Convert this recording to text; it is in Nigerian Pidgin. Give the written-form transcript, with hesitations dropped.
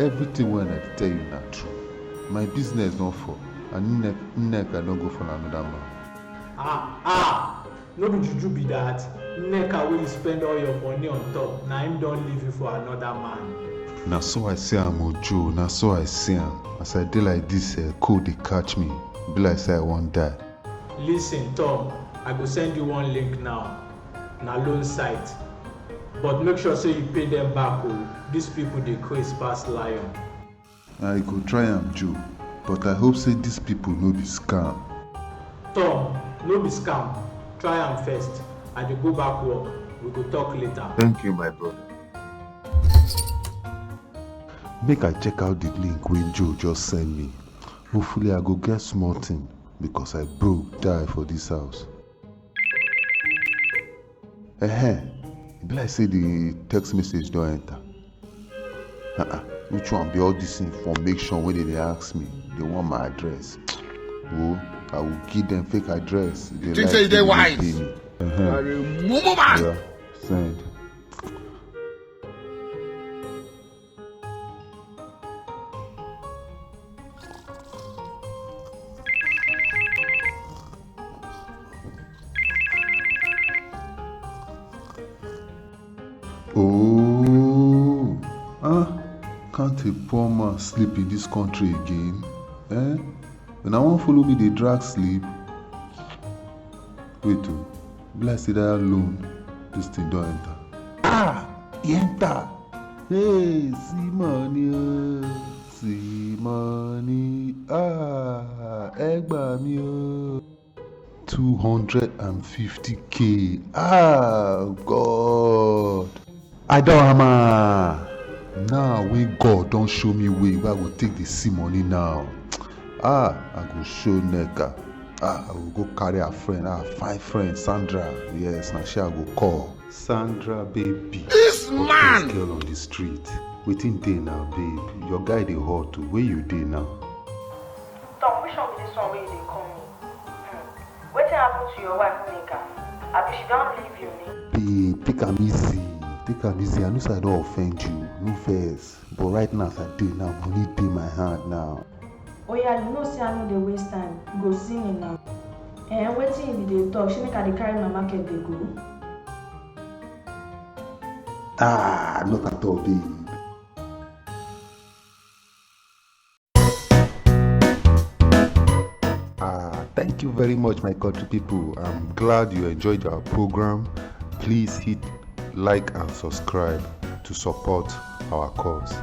everything when I tell you not true. My business not for, and Nneka don't go for another man. No be juju be that. Nneka wey you spend all your money on top, na him don leave you for another man. Na so I say am Ojo, na so I say am. As I dey like this, cold dey catch me. Be like say I wan die. Listen, Tom, I go send you one link now. Na loan site. But make sure say you pay them back. These people dey craze pass lion. I go try am Joe, but I hope say these people no be scam. Tom, no be scam. Try am first. I dey go back work. We go talk later. Thank you, my brother. Make I check out the link wey Joe just send me. Hopefully I go get small thing because I broke die for this house. E be like say the text message don enter. Which one be all this information wey they ask me? They want my address. Oh, I will give them fake address. You think say they wise? Mumu man. Yeah, send. Oh, can't a poor man sleep in this country again? When I won't follow me, they drag sleep. Wait, be like say that loan, this thing don't enter. He enter. Hey, see money, egba me. 250k. God. I don't hammer. Now when God don't show me way, where I go take the see money now. I go show Nneka. I will go carry a friend. Fine friend, Sandra. Yes, now she I go call. Sandra, baby. This man! Girl on the street. Waiting day now, babe. Your guy dey hot too. Where you dey now? Tom, which one be this one where you dey call me? Wetin happen to your wife, Nneka? Abi she don leave you, Babe, take am easy. Take am easy. I know say I don't offend you. No vex. But right now, as I dey now, money dey my hand now. Oh yeah, you know say I no dey waste time. Go see me now. Wetin you be dey talk? Shey make I dey carry my market dey go? Not at all, babe. Thank you very much, my country people. I'm glad you enjoyed our program. Please hit like and subscribe to support our cause.